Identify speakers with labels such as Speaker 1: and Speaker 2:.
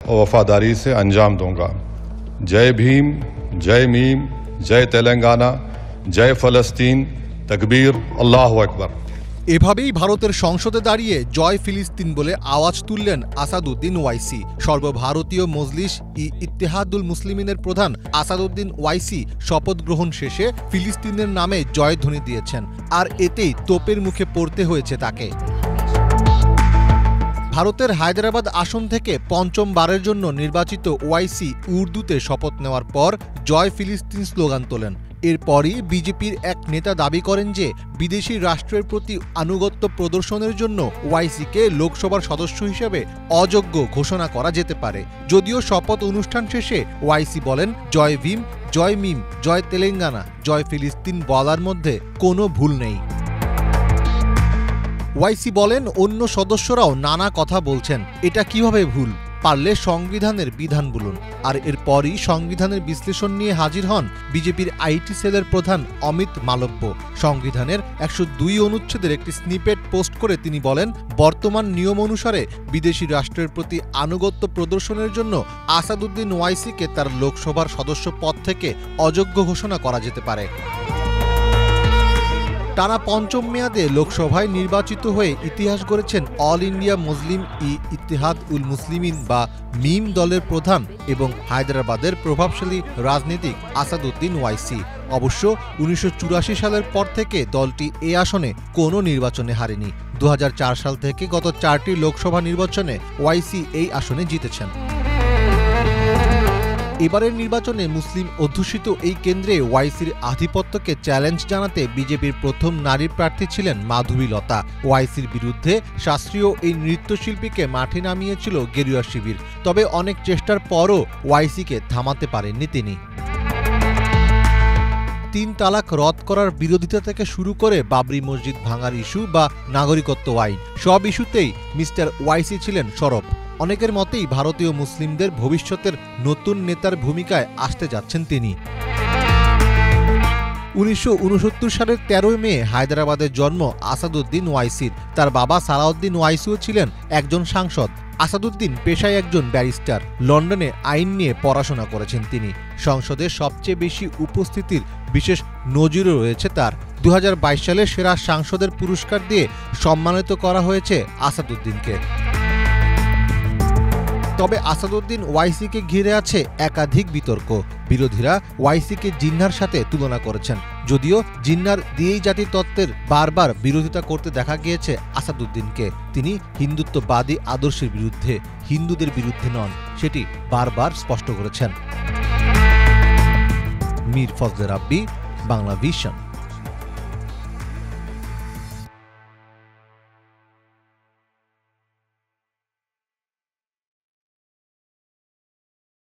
Speaker 1: और वफादारी से अंजाम दूंगा। जय भीम, जय मीम, जय तेलंगाना, जय फलस्तीन, तकबीर, अल्लाहु আকবার।
Speaker 2: এভাবেই ভারতের সংসদে দাঁড়িয়ে জয় ফিলিস্তিন বলে আওয়াজ তুললেন আসাদুদ্দিন ওয়াইসি। সর্বভারতীয় মজলিস ইত্তেহাদুল মুসলিমিনের প্রধান আসাদুদ্দিন ওয়াইসি শপথ গ্রহণ শেষে ফিলিস্তিনের নামে জয়ধ্বনি দিয়েছেন, আর এতেই তোপের মুখে পড়তে হয়েছে তাকে। ভারতের হায়দ্রাবাদ আসন থেকে পঞ্চমবারের জন্য নির্বাচিত ওয়াইসি উর্দুতে শপথ নেওয়ার পর জয় ফিলিস্তিন স্লোগান তোলেন। এরপরই বিজেপির এক নেতা দাবি করেন যে বিদেশি রাষ্ট্রের প্রতি আনুগত্য প্রদর্শনের জন্য ওয়াইসিকে লোকসভার সদস্য হিসেবে অযোগ্য ঘোষণা করা যেতে পারে। যদিও শপথ অনুষ্ঠান শেষে ওয়াইসি বলেন, জয় ভীম, জয় মিম, জয় তেলেঙ্গানা, জয় ফিলিস্তিন বলার মধ্যে কোনো ভুল নেই। ওয়াইসি বলেন, অন্য সদস্যরাও নানা কথা বলছেন, এটা কিভাবে ভুল? পারলে সংবিধানের বিধান বলুন। আর এরপরই সংবিধানের বিশ্লেষণ নিয়ে হাজির হন বিজেপির আইটি সেলের প্রধান অমিত মালব্য। সংবিধানের ১০২ অনুচ্ছেদের একটি স্নিপেট পোস্ট করে তিনি বলেন, বর্তমান নিয়ম অনুসারে বিদেশি রাষ্ট্রের প্রতি আনুগত্য প্রদর্শনের জন্য আসাদুদ্দিন ওয়াইসিকে তার লোকসভার সদস্য পদ থেকে অযোগ্য ঘোষণা করা যেতে পারে। টানা পঞ্চম মেয়াদে লোকসভায় নির্বাচিত হয়ে ইতিহাস গড়েছেন অল ইন্ডিয়া মুসলিম ইত্তেহাদ উল মুসলিমিন বা মিম দলের প্রধান এবং হায়দ্রাবাদের প্রভাবশালী রাজনীতিক আসাদুদ্দিন ওয়াইসি। অবশ্য ১৯৮৪ সালের পর থেকে দলটি এ আসনে কোনো নির্বাচনে হারেনি। ২০০৪ সাল থেকে গত ৪টি লোকসভা নির্বাচনে ওয়াইসি এই আসনে জিতেছেন। এবারের নির্বাচনে মুসলিম অধ্যুষিত এই কেন্দ্রে ওয়াইসির আধিপত্যকে চ্যালেঞ্জ জানাতে বিজেপির প্রথম নারী প্রার্থী ছিলেন মাধবী লতা। ওয়াইসির বিরুদ্ধে শাস্ত্রীয় এই নৃত্যশিল্পীকে মাঠে নামিয়েছিল গেরুয়া শিবির, তবে অনেক চেষ্টার পরও ওয়াইসিকে থামাতে পারেননি তিনি। ৩ তালাক রদ করার বিরোধিতা থেকে শুরু করে বাবরি মসজিদ ভাঙার ইস্যু বা নাগরিকত্ব আইন, সব ইস্যুতেই মিস্টার ওয়াইসি ছিলেন সরব। অনেকের মতেই ভারতীয় মুসলিমদের ভবিষ্যতের নতুন নেতার ভূমিকায় আসতে যাচ্ছেন তিনি। ১৯৬৯ সালের ১৩ মে হায়দ্রাবাদের জন্ম আসাদুদ্দিন ওয়াইসির। তার বাবা সালাউদ্দিন ওয়াইসিও ছিলেন একজন সাংসদ। আসাদুদ্দিন পেশায় একজন ব্যারিস্টার। লন্ডনে আইন নিয়ে পড়াশোনা করেছেন তিনি। সংসদে সবচেয়ে বেশি উপস্থিতির বিশেষ নজিরও রয়েছে তার। ২০২২ সালে সেরা সাংসদের পুরস্কার দিয়ে সম্মানিত করা হয়েছে আসাদুদ্দিনকে। তবে আসাদুদ্দিন ওয়াইসিকে ঘিরে আছে একাধিক বিতর্ক। বিরোধীরা ওয়াইসিকে জিন্নাহর সাথে তুলনা করেছেন, যদিও জিন্নাহর দিয়েই জাতি তত্ত্বের বারবার বিরোধিতা করতে দেখা গিয়েছে আসাদুদ্দিনকে। তিনি হিন্দুত্ববাদী আদর্শের বিরুদ্ধে, হিন্দুদের বিরুদ্ধে নন, সেটি বারবার স্পষ্ট করেছেন। মীর ফজলে রাব্বি, বাংলা ভিশন।